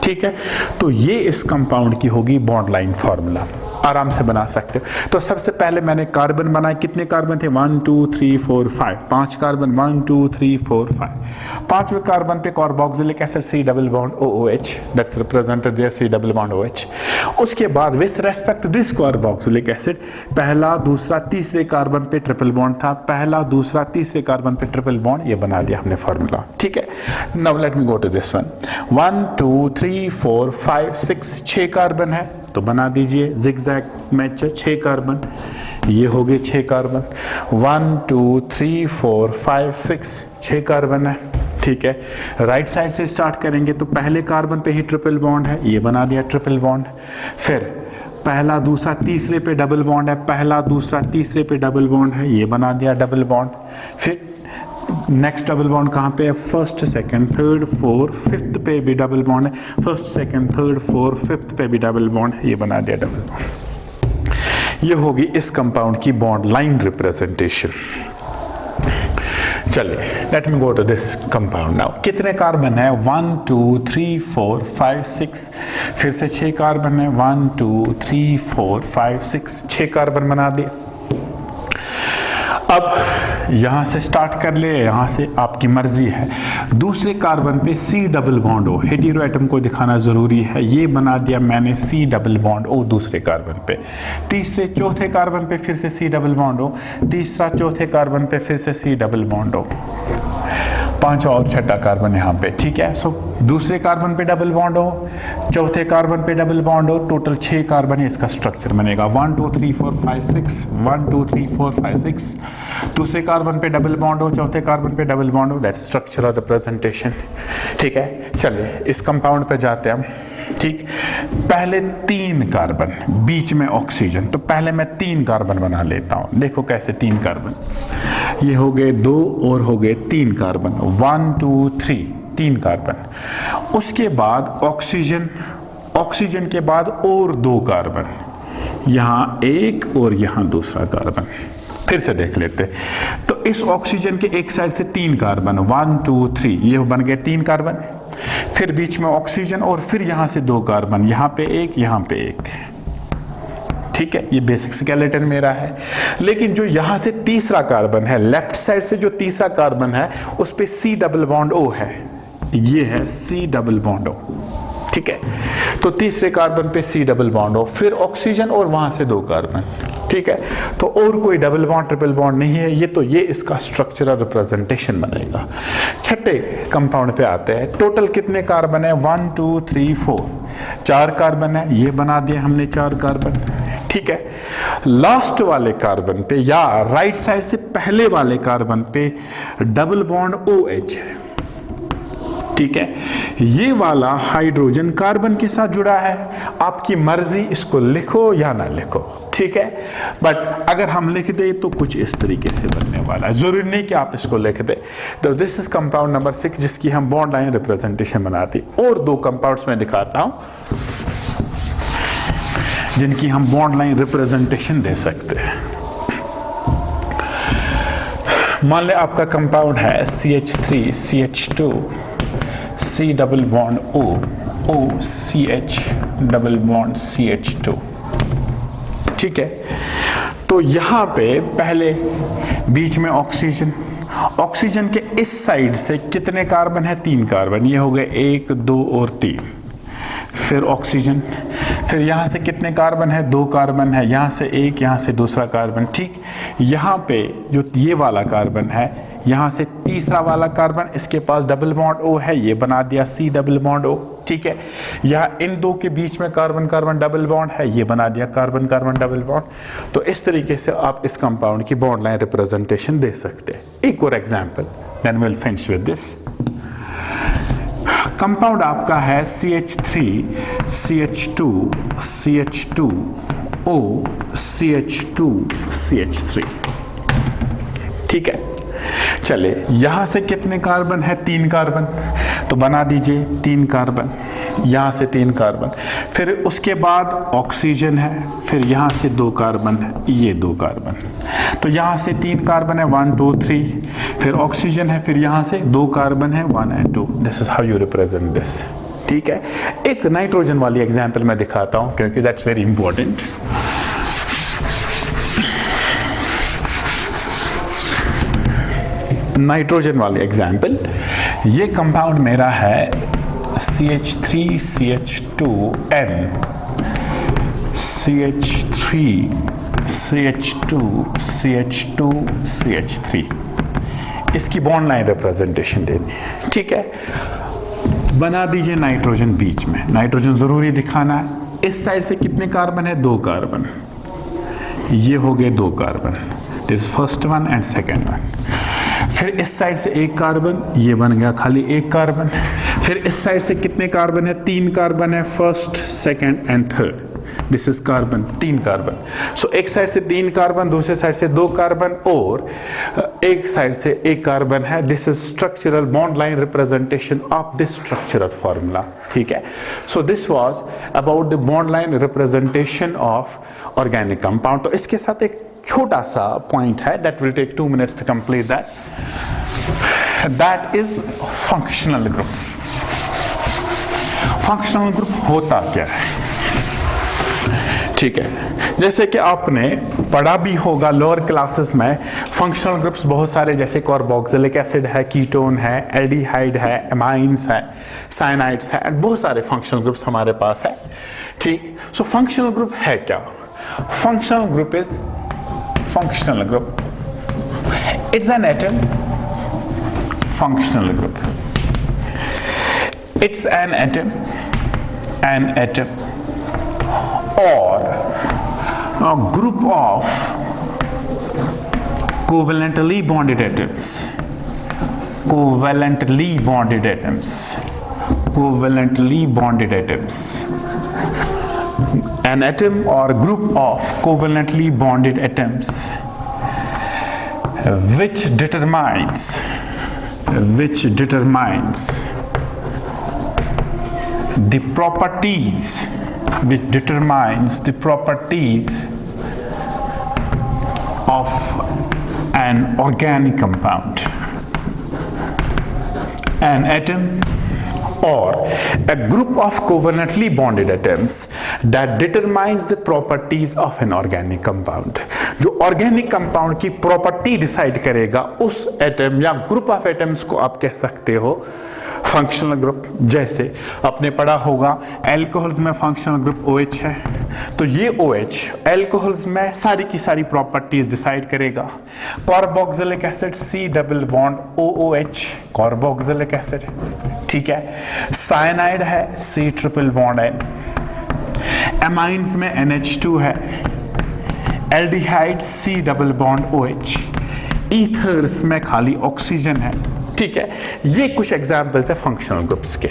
ठीक है। तो ये इस कंपाउंड की होगी बॉन्ड लाइन फार्मूला, आराम से बना सकते हो। तो सबसे पहले मैंने कार्बन बनाए, कितने कार्बन थे 1 2 3 4 5, 5 कार्बन 1 2 3 4 5, 5वें कार्बन पे carboxylic acid C double bond OOH, that's represented there C double bond OH। उसके बाद with respect to this carboxylic acid पहला दूसरा तीसरे कार्बन पे ट्रिपल बॉन्ड था, पहला दूसरा तीसरे कार्बन पे ट्रिपल बॉन्ड, ये बना दिया हमने फार्मूला, ठीक है। Now let me go to this one, 1 2 3 4 5 6, 6 carbon है तो बना दीजिए जिगजैग मैच, 6 कार्बन, ये हो गए 6 कार्बन, 1 2 3 4 5 6, 6 कार्बन है, ठीक है। राइट साइड से स्टार्ट करेंगे तो पहले कार्बन पे ही ट्रिपल बॉन्ड है, ये बना दिया ट्रिपल बॉन्ड, फिर पहला दूसरा तीसरे पे डबल बॉन्ड है, पहला दूसरा तीसरे पे डबल बॉन्ड है, ये बना दिया डबल बॉन्ड, फिर नेक्स्ट डबल बॉन्ड कहाँ पे है, first second third fourth fifth पे भी डबल बॉन्ड है, first second third fourth fifth पे भी डबल बॉन्ड है, ये बना दिया डबल बॉन्ड। ये होगी इस कंपाउंड की बॉन्ड लाइन रिप्रेजेंटेशन। चलिए let me go to this compound now. कितने कार्बन है 1 2 3 4 5 6, फिर से 6 कार्बन है 1 2 3 4 5 6, 6 कार्बन बना दिए। अब यहां से स्टार्ट कर ले, यहां से आपकी मर्जी है। दूसरे कार्बन पे C double bond O, hetero atom को दिखाना जरूरी है, ये बना दिया मैंने C डबल बॉन्ड O दूसरे कार्बन पे। तीसरे चौथे कार्बन पे फिर से C डबल बॉन्ड O, तीसरा चौथे कार्बन पे फिर से C डबल बॉन्ड O, 5 और छठा कार्बन यहाँ पे, ठीक है। सो दूसरे कार्बन पे डबल बॉन्ड हो, चौथे कार्बन पे डबल बॉन्ड हो, टोटल 6 कार्बन है, इसका स्ट्रक्चर बनेगा 1 2 3 4 5 6, 1 2 3 4 5 6। दूसरे कार्बन पे डबल बॉन्ड हो, चौथे कार्बन पे डबल बॉन्ड हो, that structure of the presentation, ठीक है। चलिए इस कंपाउंड पे जाते हैं हम, ठीक। पहले 3 कार्बन, बीच में ऑक्सीजन, तो पहले मैं 3 कार्बन बना लेता हूं। देखो कैसे 3 कार्बन, ये हो गए 2 और हो गए 3 कार्बन, 1 2 3, 3 कार्बन। उसके बाद ऑक्सीजन, ऑक्सीजन के बाद और 2 कार्बन, यहां एक और यहां दूसरा कार्बन। फिर से देख लेते, तो इस ऑक्सीजन के एक साइड से 3 कार्बन, 1 2 3, ये बन गए 3 कार्बन। फिर बीच में ऑक्सीजन और फिर यहां से 2 कार्बन, यहां पे एक, यहां पे एक, ठीक है। ये बेसिक स्केलेटन मेरा है। लेकिन जो यहां से तीसरा कार्बन है, लेफ्ट साइड से जो तीसरा कार्बन है उस पे C डबल बॉन्ड O है, ये है C डबल बॉन्ड O, ठीक है। तो तीसरे कार्बन पे C डबल बॉन्ड O, फिर ऑक्सीजन और वहां से 2 कार्बन, ठीक है। तो और कोई डबल बॉन्ड ट्रिपल बॉन्ड नहीं है ये, तो ये इसका स्ट्रक्चरल रिप्रेजेंटेशन बनेगा। छठे कंपाउंड पे आते हैं। टोटल कितने कार्बन है 1 2 3 4, 4 कार्बन है, ये बना दिए हमने 4 कार्बन, ठीक है। लास्ट वाले कार्बन पे या राइट साइड से पहले वाले कार्बन पे डबल बॉन्ड OH है, ठीक है। ये वाला हाइड्रोजन कार्बन के साथ जुड़ा है, आपकी मर्जी इसको लिखो या ना लिखो, ठीक है। बट अगर हम लिख दे तो कुछ इस तरीके से बनने वाला है, जरूरी नहीं कि आप इसको लिख दे। तो दिस इज कंपाउंड नंबर 6 जिसकी हम बॉन्ड लाइन रिप्रेजेंटेशन बनाती। और 2 कंपाउंड्स में दिखाता हूं जिनकी हम बॉन्ड लाइन रिप्रेजेंटेशन दे सकते हैं। मान ले आपका कंपाउंड है CH3 CH2 C double bond O O CH double bond CH2, ठीक है। तो यहां पे पहले बीच में ऑक्सीजन, ऑक्सीजन के इस साइड से कितने कार्बन है 3 कार्बन, ये हो गए 1 2 और 3। फिर ऑक्सीजन, फिर यहां से कितने कार्बन है 2 कार्बन है, यहां से एक, यहां से दूसरा कार्बन, ठीक। यहां पे जो ये वाला कार्बन है, यहां से तीसरा वाला कार्बन, इसके पास डबल बॉन्ड O है, ये बना दिया C डबल बॉन्ड O, ठीक है। यहाँ इन 2 के बीच में कार्बन कार्बन डबल बॉन्ड है, ये बना दिया कार्बन कार्बन डबल बॉन्ड। तो इस तरीके से आप इस कंपाउंड की बॉन्ड लाइन रिप्रेजेंटेशन दे सकते हैं। एक और example, then we will finish with this. Compound आपका है CH3 CH2 CH2O CH2 CH3। ठीक है, चले यहां से कितने कार्बन है? 3 कार्बन, तो बना दीजिए 3 कार्बन, यहां से 3 कार्बन, फिर उसके बाद ऑक्सीजन है, फिर यहां से 2 कार्बन है, ये 2 कार्बन, तो यहां से 3 कार्बन है 1 2 3, फिर ऑक्सीजन है, फिर यहां से 2 कार्बन है 1 and 2। This is how you represent this. ठीक है, एक नाइट्रोजन वाली एग्जाम्पल मैं दिखाता हूं क्योंकि दैट्स वेरी इंपॉर्टेंट। नाइट्रोजन वाली एग्जाम्पल, ये कंपाउंड मेरा है CH3 CH2N CH3 CH2 CH2 CH3, इसकी बॉन्ड लाइन रिप्रेजेंटेशन देनी है। ठीक है, बना दीजिए नाइट्रोजन बीच में, नाइट्रोजन जरूरी दिखाना है। इस साइड से कितने कार्बन है? 2 कार्बन, ये हो गए 2 carbon, this first one and second one. फिर इस साइड से 1 कार्बन, ये बन गया खाली 1 कार्बन। फिर इस साइड से कितने कार्बन है? 3 कार्बन है, first second and third, this is carbon, 3 carbon. So एक साइड से 3 कार्बन, दूसरे साइड से 2 कार्बन और एक साइड से 1 कार्बन है। This is structural bond line representation of this structural formula. ठीक है, so this was about the bond line representation of organic compound. तो इसके साथ एक छोटा सा पॉइंट है, that will take 2 minutes to complete that, that is functional group। Functional group होता क्या है? ठीक है, जैसे कि आपने पढ़ा भी होगा लोअर क्लासेस में, फंक्शनल ग्रुप्स बहुत सारे, जैसे कार्बोक्सिलिक एसिड है, कीटोन है, एल्डिहाइड है, एमाइंस है, साइनाइड्स है, बहुत सारे फंक्शनल ग्रुप्स हमारे पास है। ठीक, सो फंक्शनल ग्रुप है क्या? Functional group is functional group, it's an atom। functional group, it's an atom or a group of covalently bonded atoms, covalently bonded atoms, covalently bonded atoms, an atom or group of covalently bonded atoms which determines the properties of an organic compound, an atom or a group of covalently bonded atoms that determines the properties of an organic compound। जो organic compound की property decide करेगा, उस atom या group of atoms को आप कह सकते हो फंक्शनल ग्रुप। जैसे आपने पढ़ा होगा एल्कोहल्स में फंक्शनल ग्रुप OH है, तो ये OH एल्कोहल्स में सारी की सारी प्रॉपर्टीज डिसाइड करेगा। Carboxylic acid C double bond OOH, carboxylic acid. ठीक है, साइनाइड है C triple bond N, amines में NH2 है, aldehyde C double bond OH, ethers में खाली ऑक्सीजन है। ठीक है, ये कुछ एग्जाम्पल्स है फंक्शनल ग्रुप्स के।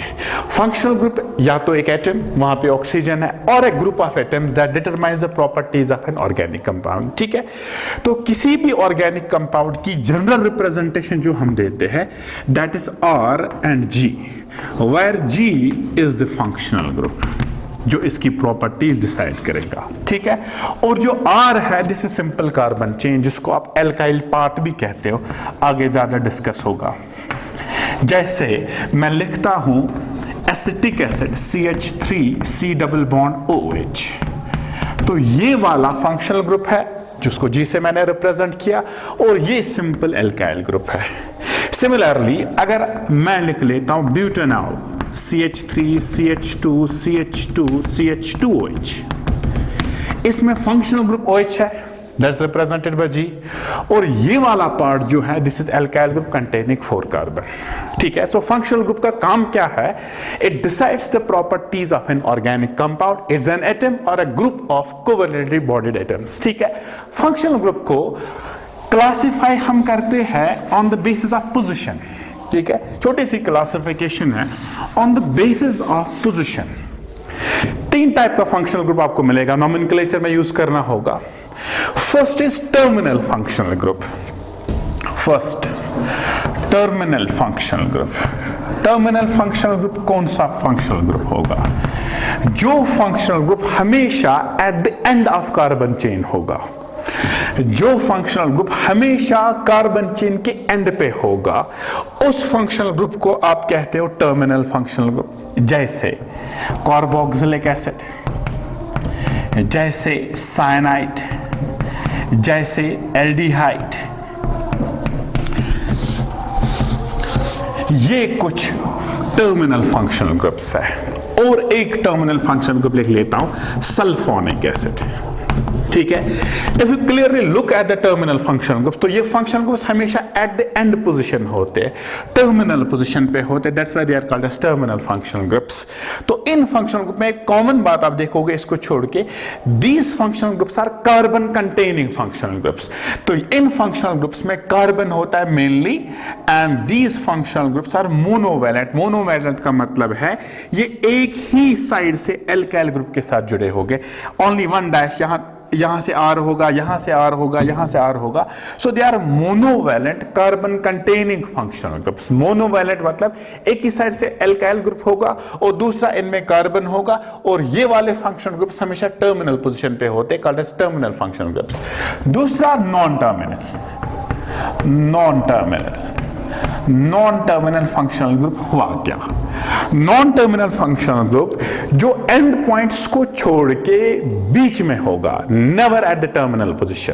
फंक्शनल ग्रुप या तो एक एटम, वहां पे ऑक्सीजन है, और एक group of atoms that determines the properties of an organic compound. ठीक है, तो किसी भी ऑर्गेनिक कंपाउंड की जनरल रिप्रेजेंटेशन जो हम देते हैं that is R and G, where G is the functional group जो इसकी प्रॉपर्टीज डिसाइड करेगा। ठीक है, और जो R है this is simple carbon chain, जिसको आप एल्काइल पार्ट भी कहते हो, आगे ज्यादा डिस्कस होगा। जैसे मैं लिखता हूं acetic acid CH3 C double bond OH, तो ये वाला फंक्शनल ग्रुप है जिसको G से मैंने रिप्रेजेंट किया, और ये सिंपल एल्काइल ग्रुप है। सिमिलरली अगर मैं लिख लेता हूं butanol CH3 CH2 CH2 CH2OH, इसमें फंक्शनल ग्रुप OH है, दैट्स रिप्रेजेंटेड बाय G, और ये वाला पार्ट जो है this is alkyl group containing 4 carbon. ठीक है, सो फंक्शनल ग्रुप का काम क्या है? It decides the properties of an organic compound, it's an atom और a group of covalently bonded atoms. ठीक है, फंक्शनल ग्रुप को क्लासिफाई हम करते हैं on the basis of position. ठीक है, छोटी सी क्लासिफिकेशन है on the basis of position. 3 type का फंक्शनल ग्रुप आपको मिलेगा, नॉमेनक्लेचर में यूज करना होगा। First is terminal functional group. First terminal functional group. Terminal functional group कौन सा फंक्शनल ग्रुप होगा? जो फंक्शनल ग्रुप हमेशा at the end of carbon chain होगा। जो फंक्शनल ग्रुप हमेशा कार्बन चेन के एंड पे होगा, उस फंक्शनल ग्रुप को आप कहते हो टर्मिनल फंक्शनल ग्रुप। जैसे कार्बोक्सिलिक एसिड, जैसे साइनाइड, जैसे एल्डिहाइड, ये कुछ टर्मिनल फंक्शनल ग्रुप्स है। और एक टर्मिनल फंक्शनल ग्रुप लिख लेता हूं, सल्फोनिक एसिड। ठीक है, if you clearly look at the terminal functional groups, तो ये फंक्शनल ग्रुप्स हमेशा एट द एंड पोजीशन होते हैं, टर्मिनल पोजीशन पे होते हैं, that's why they are called as terminal functional groups. तो इन फंक्शनल ग्रुप में एक कॉमन बात आप देखोगे इसको छोड़ के, these functional groups are carbon containing functional groups. तो इन फंक्शनल ग्रुप्स में कार्बन होता है mainly, and these functional groups are monovalent. Monovalent का मतलब है ये एक ही साइड से एल्काइल ग्रुप के साथ जुड़े होंगे, ओनली वन डैश, यहां से आर होगा, यहां से आर होगा, यहां से आर होगा। So they are monovalent carbon containing functional groups. Monovalent मतलब एक ही साइड से एल्काइल ग्रुप होगा और दूसरा इनमें कार्बन होगा, और ये वाले फंक्शनल ग्रुप्स हमेशा टर्मिनल पोजीशन पे होते हैं, called as terminal functional groups. दूसरा non terminal. Non terminal functional group हुआ क्या? नॉन टर्मिनल फंक्शनल ग्रुप जो एंड पॉइंट्स को छोड़ के बीच में होगा, never at the terminal position.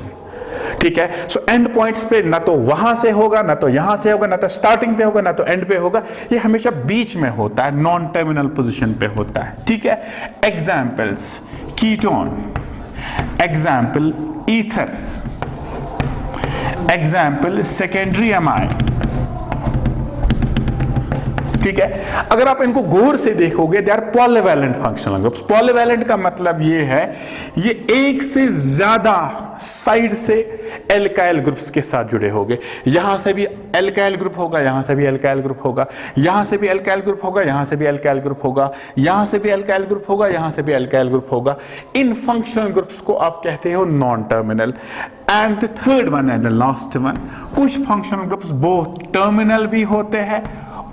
ठीक है, सो एंड पॉइंट्स पे ना तो वहां से होगा, ना तो यहां से होगा, ना तो स्टार्टिंग पे होगा, ना तो एंड पे होगा, ये हमेशा बीच में होता है, नॉन टर्मिनल पोजीशन पे होता है। ठीक है, examples ketone, example ether, example secondary amine. ठीक है, अगर आप इनको गौर से देखोगे, they are polyvalent functional groups. Polyvalent का मतलब ये है, ये एक से ज्यादा साइड से एल्काइल ग्रुप्स के साथ जुड़े होंगे। यहां से भी एल्काइल ग्रुप होगा, यहां से भी एल्काइल ग्रुप होगा, यहां से भी एल्काइल ग्रुप होगा, यहां से भी एल्काइल ग्रुप होगा, यहां से भी एल्काइल ग्रुप होगा, यहां से भी एल्काइल ग्रुप होगा। इन फंक्शनल ग्रुप्स को आप कहते हो non terminal. And the third one and the last one, कुछ फंक्शनल ग्रुप्स बोथ टर्मिनल भी होते हैं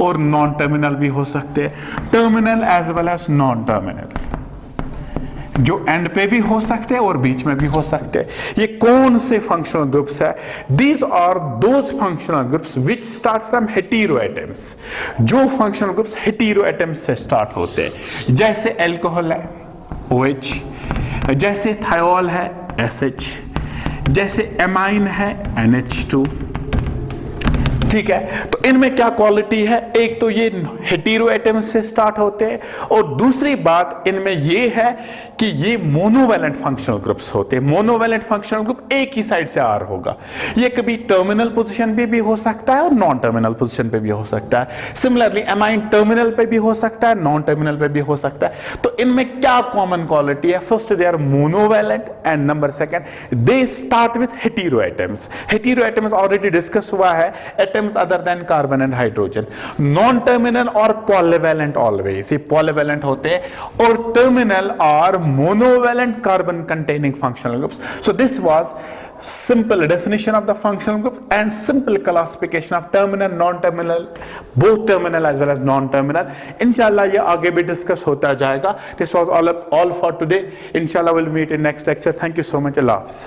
और नॉन टर्मिनल भी हो सकते हैं, terminal as well as non terminal, जो एंड पे भी हो सकते हैं और बीच में भी हो सकते हैं। ये कौन से फंक्शनल ग्रुप्स है? These are those functional groups which start from hetero atoms. जो फंक्शनल ग्रुप्स हेटेरो एटम्स से स्टार्ट होते हैं, जैसे एल्कोहल है OH, जैसे थायोल है SH, जैसे एमाइन है NH2। ठीक है, तो इनमें क्या क्वालिटी है? एक तो ये हेटेरो एटम्स से स्टार्ट होते हैं, और दूसरी बात इनमें ये है कि ये मोनोवैलेंट फंक्शनल ग्रुप्स होते हैं। मोनोवैलेंट फंक्शनल ग्रुप एक ही साइड से आर होगा। ये कभी टर्मिनल पोजीशन पे भी हो सकता है और नॉन टर्मिनल पोजीशन पे भी हो सकता है। सिमिलरली एमाइन टर्मिनल पे भी हो सकता है, नॉन टर्मिनल पे भी हो सकता है। तो इनमें क्या कॉमन क्वालिटी है? First, they are monovalent, and number second, they start with hetero atoms. Hetero atoms already discuss हुआ है, atoms other than carbon and hydrogen. Non terminal और पॉलीवैलेंट ऑलवेज, ये पॉलीवैलेंट होते हैं, और टर्मिनल और monovalent carbon containing functional groups. So this was simple definition of the functional group and simple classification of terminal, non-terminal, both terminal as well as non-terminal. Inshallah ये आगे भी discuss होता जाएगा. This was all for today. Inshallah we'll meet in next lecture. Thank you so much. Allah Hafiz.